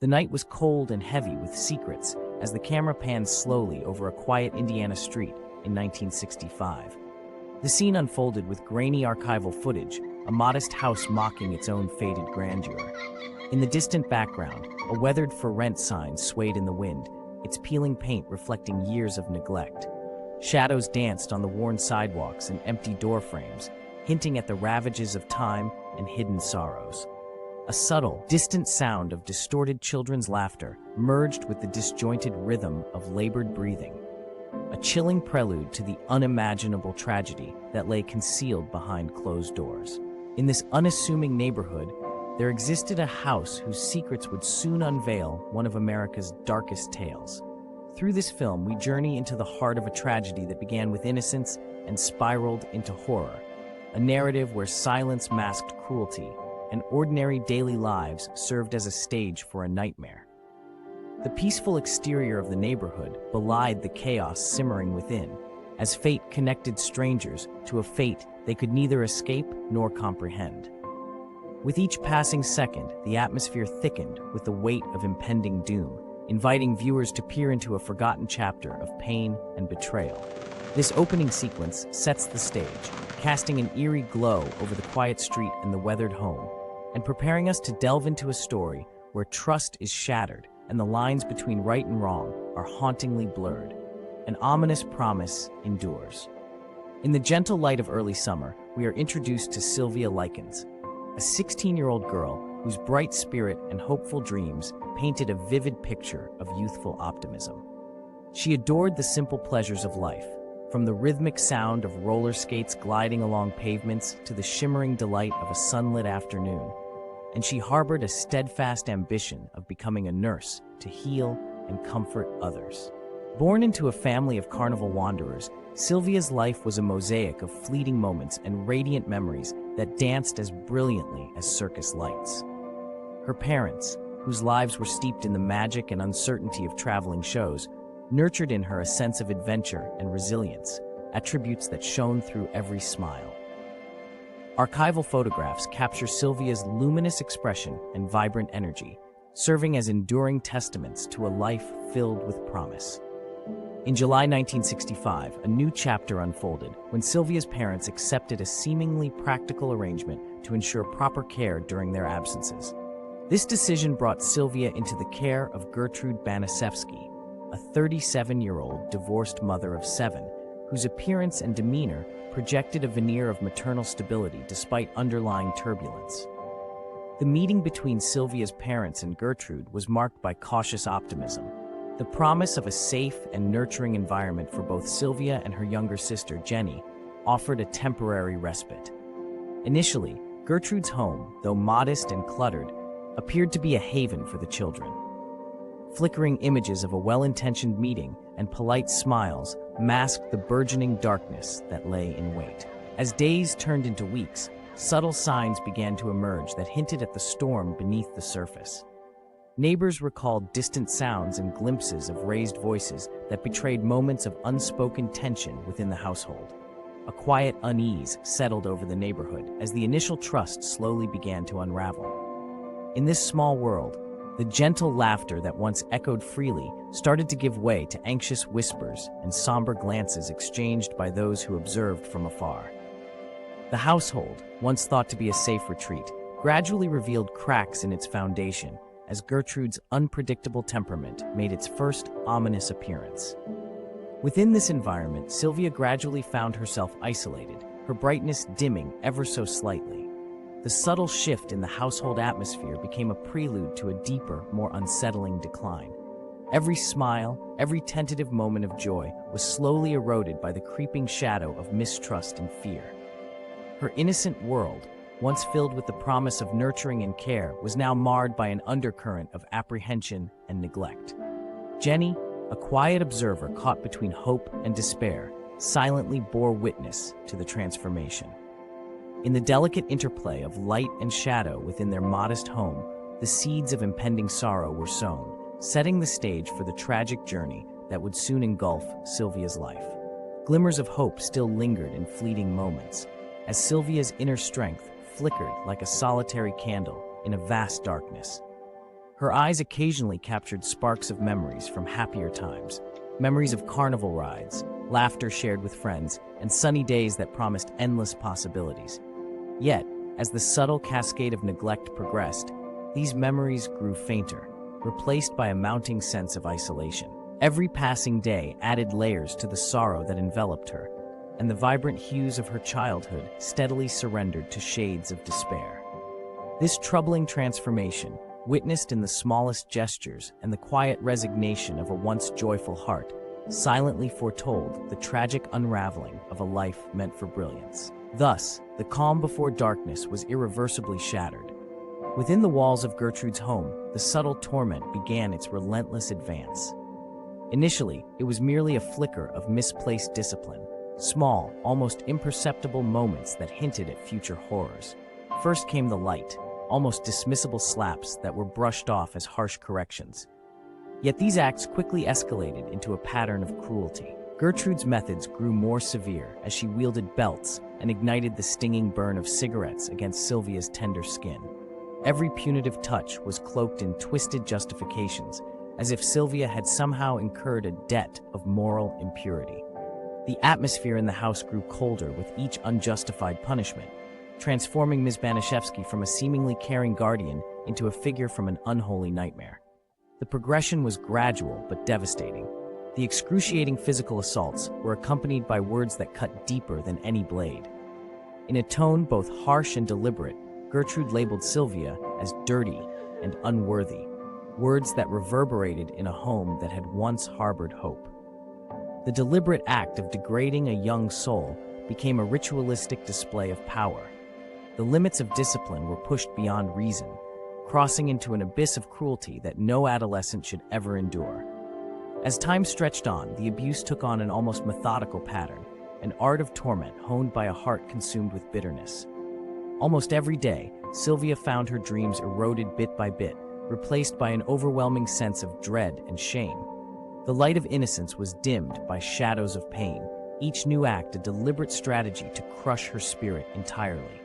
The night was cold and heavy with secrets as the camera pans slowly over a quiet Indiana street in 1965. The scene unfolded with grainy archival footage, a modest house mocking its own faded grandeur. In the distant background, a weathered "For Rent" sign swayed in the wind, its peeling paint reflecting years of neglect. Shadows danced on the worn sidewalks and empty door frames, hinting at the ravages of time and hidden sorrows. A subtle, distant sound of distorted children's laughter merged with the disjointed rhythm of labored breathing, a chilling prelude to the unimaginable tragedy that lay concealed behind closed doors. In this unassuming neighborhood, there existed a house whose secrets would soon unveil one of America's darkest tales. Through this film, we journey into the heart of a tragedy that began with innocence and spiraled into horror, a narrative where silence masked cruelty and ordinary daily lives served as a stage for a nightmare. The peaceful exterior of the neighborhood belied the chaos simmering within, as fate connected strangers to a fate they could neither escape nor comprehend. With each passing second, the atmosphere thickened with the weight of impending doom, inviting viewers to peer into a forgotten chapter of pain and betrayal. This opening sequence sets the stage, casting an eerie glow over the quiet street and the weathered home, and preparing us to delve into a story where trust is shattered and the lines between right and wrong are hauntingly blurred. An ominous promise endures. In the gentle light of early summer, we are introduced to Sylvia Likens, a 16-year-old girl whose bright spirit and hopeful dreams painted a vivid picture of youthful optimism. She adored the simple pleasures of life, from the rhythmic sound of roller skates gliding along pavements to the shimmering delight of a sunlit afternoon, and she harbored a steadfast ambition of becoming a nurse to heal and comfort others. Born into a family of carnival wanderers, Sylvia's life was a mosaic of fleeting moments and radiant memories that danced as brilliantly as circus lights. Her parents, whose lives were steeped in the magic and uncertainty of traveling shows, nurtured in her a sense of adventure and resilience, attributes that shone through every smile. Archival photographs capture Sylvia's luminous expression and vibrant energy, serving as enduring testaments to a life filled with promise. In July 1965, a new chapter unfolded when Sylvia's parents accepted a seemingly practical arrangement to ensure proper care during their absences. This decision brought Sylvia into the care of Gertrude Baniszewski, a 37-year-old divorced mother of 7, whose appearance and demeanor projected a veneer of maternal stability despite underlying turbulence. The meeting between Sylvia's parents and Gertrude was marked by cautious optimism. The promise of a safe and nurturing environment for both Sylvia and her younger sister, Jenny, offered a temporary respite. Initially, Gertrude's home, though modest and cluttered, appeared to be a haven for the children. Flickering images of a well-intentioned meeting and polite smiles masked the burgeoning darkness that lay in wait. As days turned into weeks, subtle signs began to emerge that hinted at the storm beneath the surface. Neighbors recalled distant sounds and glimpses of raised voices that betrayed moments of unspoken tension within the household. A quiet unease settled over the neighborhood as the initial trust slowly began to unravel. In this small world, the gentle laughter that once echoed freely started to give way to anxious whispers and somber glances exchanged by those who observed from afar. The household, once thought to be a safe retreat, gradually revealed cracks in its foundation as Gertrude's unpredictable temperament made its first ominous appearance. Within this environment, Sylvia gradually found herself isolated, her brightness dimming ever so slightly. The subtle shift in the household atmosphere became a prelude to a deeper, more unsettling decline. Every smile, every tentative moment of joy was slowly eroded by the creeping shadow of mistrust and fear. Her innocent world, once filled with the promise of nurturing and care, was now marred by an undercurrent of apprehension and neglect. Jenny, a quiet observer caught between hope and despair, silently bore witness to the transformation. In the delicate interplay of light and shadow within their modest home, the seeds of impending sorrow were sown, setting the stage for the tragic journey that would soon engulf Sylvia's life. Glimmers of hope still lingered in fleeting moments, as Sylvia's inner strength flickered like a solitary candle in a vast darkness. Her eyes occasionally captured sparks of memories from happier times, memories of carnival rides, laughter shared with friends, and sunny days that promised endless possibilities. Yet, as the subtle cascade of neglect progressed, these memories grew fainter, replaced by a mounting sense of isolation. Every passing day added layers to the sorrow that enveloped her, and the vibrant hues of her childhood steadily surrendered to shades of despair. This troubling transformation, witnessed in the smallest gestures and the quiet resignation of a once joyful heart, silently foretold the tragic unraveling of a life meant for brilliance. Thus, the calm before darkness was irreversibly shattered. Within the walls of Gertrude's home, the subtle torment began its relentless advance. Initially, it was merely a flicker of misplaced discipline, small, almost imperceptible moments that hinted at future horrors. First came the light, almost dismissible slaps that were brushed off as harsh corrections. Yet these acts quickly escalated into a pattern of cruelty. Gertrude's methods grew more severe as she wielded belts and ignited the stinging burn of cigarettes against Sylvia's tender skin. Every punitive touch was cloaked in twisted justifications, as if Sylvia had somehow incurred a debt of moral impurity. The atmosphere in the house grew colder with each unjustified punishment, transforming Ms. Baniszewski from a seemingly caring guardian into a figure from an unholy nightmare. The progression was gradual but devastating. The excruciating physical assaults were accompanied by words that cut deeper than any blade. In a tone both harsh and deliberate, Gertrude labeled Sylvia as dirty and unworthy, words that reverberated in a home that had once harbored hope. The deliberate act of degrading a young soul became a ritualistic display of power. The limits of discipline were pushed beyond reason, crossing into an abyss of cruelty that no adolescent should ever endure. As time stretched on, the abuse took on an almost methodical pattern, an art of torment honed by a heart consumed with bitterness. Almost every day, Sylvia found her dreams eroded bit by bit, replaced by an overwhelming sense of dread and shame. The light of innocence was dimmed by shadows of pain, each new act a deliberate strategy to crush her spirit entirely.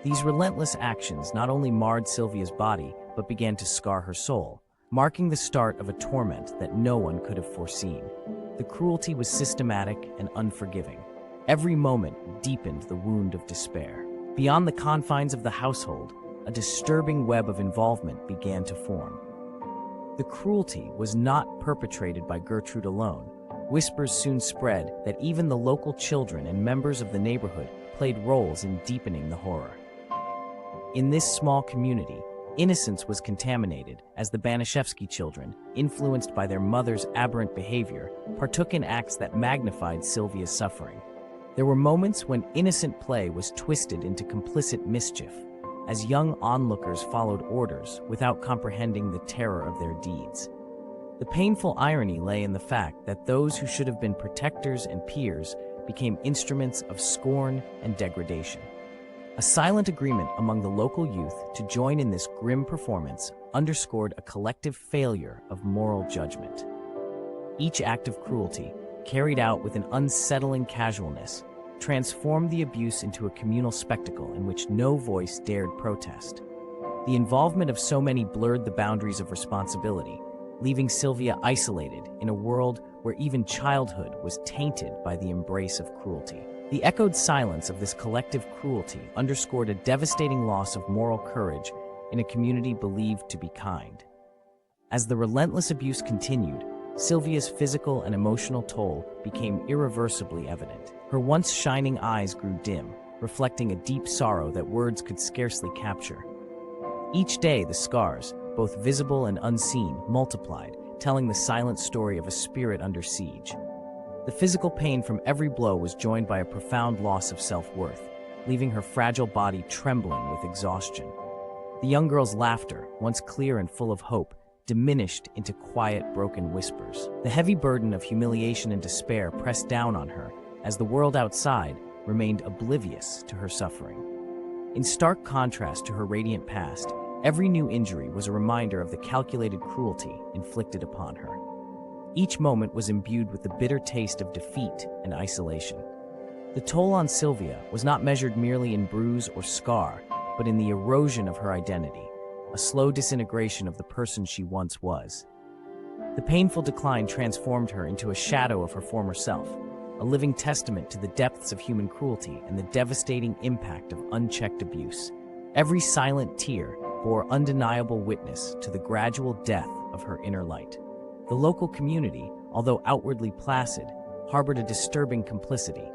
These relentless actions not only marred Sylvia's body, but began to scar her soul, marking the start of a torment that no one could have foreseen. The cruelty was systematic and unforgiving. Every moment deepened the wound of despair. Beyond the confines of the household, a disturbing web of involvement began to form. The cruelty was not perpetrated by Gertrude alone. Whispers soon spread that even the local children and members of the neighborhood played roles in deepening the horror. In this small community, innocence was contaminated as the Baniszewski children, influenced by their mother's aberrant behavior, partook in acts that magnified Sylvia's suffering. There were moments when innocent play was twisted into complicit mischief, as young onlookers followed orders without comprehending the terror of their deeds. The painful irony lay in the fact that those who should have been protectors and peers became instruments of scorn and degradation. A silent agreement among the local youth to join in this grim performance underscored a collective failure of moral judgment. Each act of cruelty, carried out with an unsettling casualness, transformed the abuse into a communal spectacle in which no voice dared protest. The involvement of so many blurred the boundaries of responsibility, leaving Sylvia isolated in a world where even childhood was tainted by the embrace of cruelty. The echoed silence of this collective cruelty underscored a devastating loss of moral courage in a community believed to be kind. As the relentless abuse continued, Sylvia's physical and emotional toll became irreversibly evident. Her once shining eyes grew dim, reflecting a deep sorrow that words could scarcely capture. Each day, the scars, both visible and unseen, multiplied, telling the silent story of a spirit under siege. The physical pain from every blow was joined by a profound loss of self-worth, leaving her fragile body trembling with exhaustion. The young girl's laughter, once clear and full of hope, diminished into quiet, broken whispers. The heavy burden of humiliation and despair pressed down on her as the world outside remained oblivious to her suffering. In stark contrast to her radiant past, every new injury was a reminder of the calculated cruelty inflicted upon her. Each moment was imbued with the bitter taste of defeat and isolation. The toll on Sylvia was not measured merely in bruise or scar, but in the erosion of her identity, a slow disintegration of the person she once was. The painful decline transformed her into a shadow of her former self, a living testament to the depths of human cruelty and the devastating impact of unchecked abuse. Every silent tear bore undeniable witness to the gradual death of her inner light. The local community, although outwardly placid, harbored a disturbing complicity.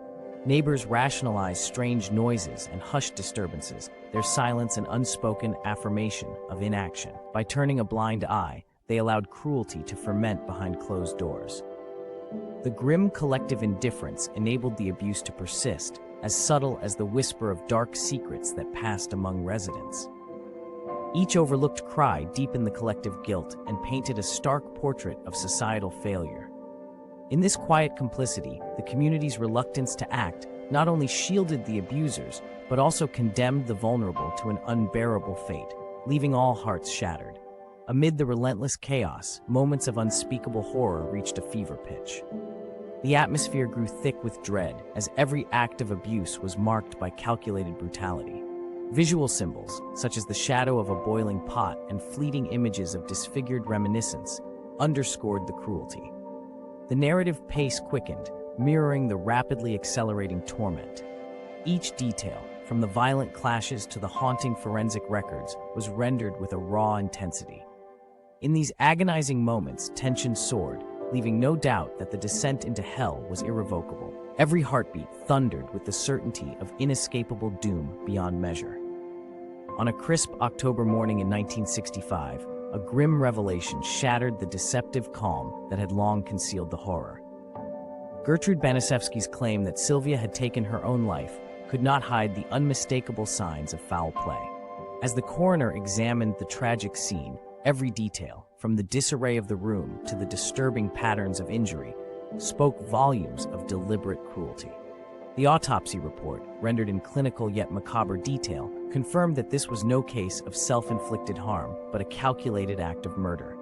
Neighbors rationalized strange noises and hushed disturbances, their silence an unspoken affirmation of inaction. By turning a blind eye, they allowed cruelty to ferment behind closed doors. The grim collective indifference enabled the abuse to persist, as subtle as the whisper of dark secrets that passed among residents. Each overlooked cry deepened the collective guilt and painted a stark portrait of societal failure. In this quiet complicity, the community's reluctance to act not only shielded the abusers, but also condemned the vulnerable to an unbearable fate, leaving all hearts shattered. Amid the relentless chaos, moments of unspeakable horror reached a fever pitch. The atmosphere grew thick with dread, as every act of abuse was marked by calculated brutality. Visual symbols, such as the shadow of a boiling pot and fleeting images of disfigured reminiscence, underscored the cruelty. The narrative pace quickened, mirroring the rapidly accelerating torment. Each detail, from the violent clashes to the haunting forensic records, was rendered with a raw intensity. In these agonizing moments, tension soared, leaving no doubt that the descent into hell was irrevocable. Every heartbeat thundered with the certainty of inescapable doom beyond measure. On a crisp October morning in 1965, a grim revelation shattered the deceptive calm that had long concealed the horror. Gertrude Baniszewski's claim that Sylvia had taken her own life could not hide the unmistakable signs of foul play. As the coroner examined the tragic scene, every detail, from the disarray of the room to the disturbing patterns of injury, spoke volumes of deliberate cruelty. The autopsy report, rendered in clinical yet macabre detail, confirmed that this was no case of self-inflicted harm, but a calculated act of murder.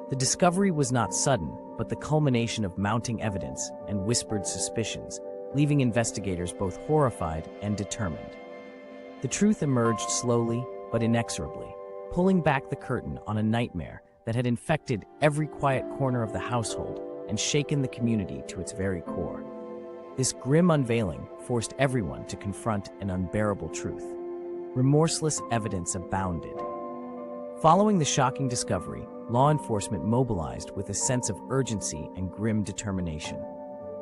The discovery was not sudden, but the culmination of mounting evidence and whispered suspicions, leaving investigators both horrified and determined. The truth emerged slowly but inexorably, pulling back the curtain on a nightmare that had infected every quiet corner of the household and shaken the community to its very core. This grim unveiling forced everyone to confront an unbearable truth. Remorseless evidence abounded. Following the shocking discovery, law enforcement mobilized with a sense of urgency and grim determination.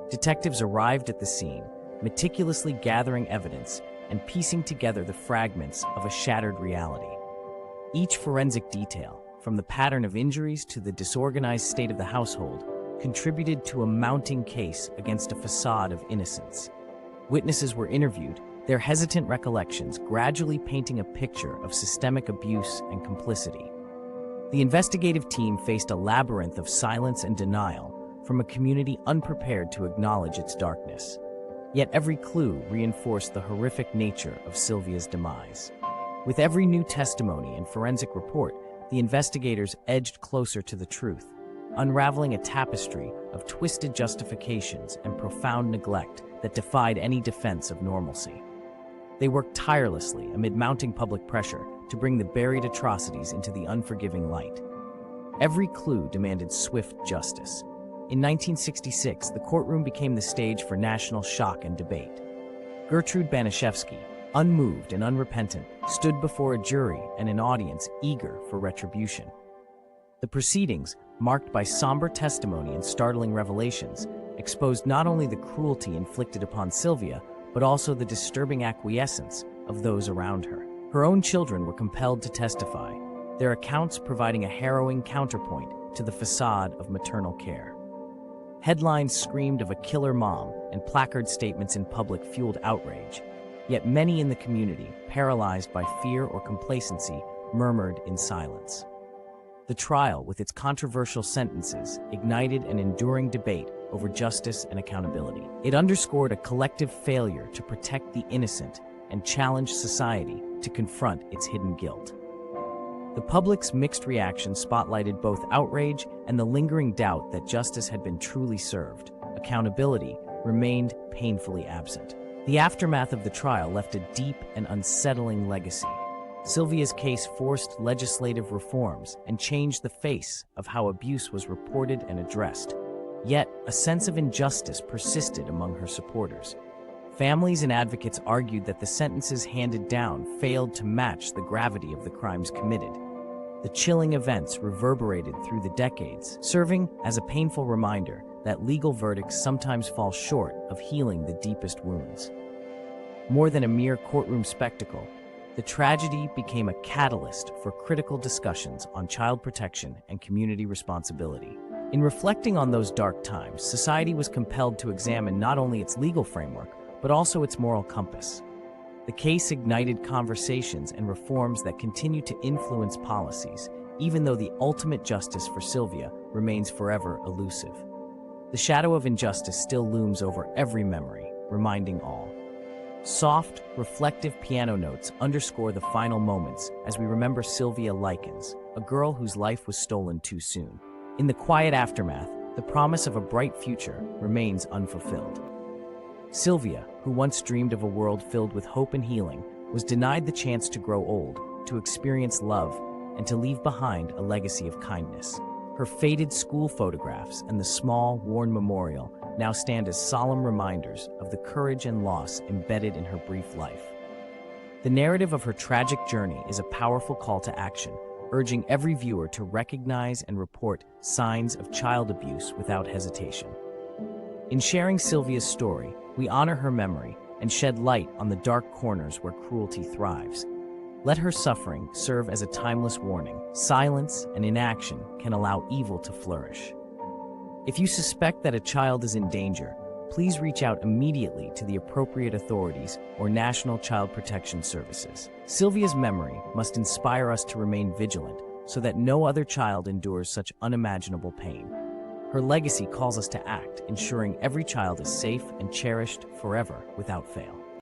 Detectives arrived at the scene, meticulously gathering evidence and piecing together the fragments of a shattered reality. Each forensic detail, from the pattern of injuries to the disorganized state of the household, contributed to a mounting case against a facade of innocence. Witnesses were interviewed, their hesitant recollections gradually painting a picture of systemic abuse and complicity. The investigative team faced a labyrinth of silence and denial from a community unprepared to acknowledge its darkness. Yet every clue reinforced the horrific nature of Sylvia's demise. With every new testimony and forensic report, the investigators edged closer to the truth, unraveling a tapestry of twisted justifications and profound neglect that defied any defense of normalcy. They worked tirelessly amid mounting public pressure to bring the buried atrocities into the unforgiving light. Every clue demanded swift justice. In 1966, the courtroom became the stage for national shock and debate. Gertrude Baniszewski, unmoved and unrepentant, stood before a jury and an audience eager for retribution. The proceedings, marked by somber testimony and startling revelations, exposed not only the cruelty inflicted upon Sylvia, but also the disturbing acquiescence of those around her. Her own children were compelled to testify, their accounts providing a harrowing counterpoint to the facade of maternal care. Headlines screamed of a killer mom, and placard statements in public fueled outrage. Yet many in the community, paralyzed by fear or complacency, murmured in silence. The trial, with its controversial sentences, ignited an enduring debate over justice and accountability. It underscored a collective failure to protect the innocent and challenge society to confront its hidden guilt. The public's mixed reaction spotlighted both outrage and the lingering doubt that justice had been truly served. Accountability remained painfully absent. The aftermath of the trial left a deep and unsettling legacy. Sylvia's case forced legislative reforms and changed the face of how abuse was reported and addressed. Yet, a sense of injustice persisted among her supporters. Families and advocates argued that the sentences handed down failed to match the gravity of the crimes committed. The chilling events reverberated through the decades, serving as a painful reminder that legal verdicts sometimes fall short of healing the deepest wounds. More than a mere courtroom spectacle, the tragedy became a catalyst for critical discussions on child protection and community responsibility. In reflecting on those dark times, society was compelled to examine not only its legal framework, but also its moral compass. The case ignited conversations and reforms that continue to influence policies, even though the ultimate justice for Sylvia remains forever elusive. The shadow of injustice still looms over every memory, reminding all. Soft, reflective piano notes underscore the final moments as we remember Sylvia Likens, a girl whose life was stolen too soon. In the quiet aftermath, the promise of a bright future remains unfulfilled. Sylvia, who once dreamed of a world filled with hope and healing, was denied the chance to grow old, to experience love, and to leave behind a legacy of kindness. Her faded school photographs and the small, worn memorial now stand as solemn reminders of the courage and loss embedded in her brief life. The narrative of her tragic journey is a powerful call to action, urging every viewer to recognize and report signs of child abuse without hesitation. In sharing Sylvia's story, we honor her memory and shed light on the dark corners where cruelty thrives. Let her suffering serve as a timeless warning. Silence and inaction can allow evil to flourish. If you suspect that a child is in danger, please reach out immediately to the appropriate authorities or National Child Protection Services. Sylvia's memory must inspire us to remain vigilant so that no other child endures such unimaginable pain. Her legacy calls us to act, ensuring every child is safe and cherished forever without fail.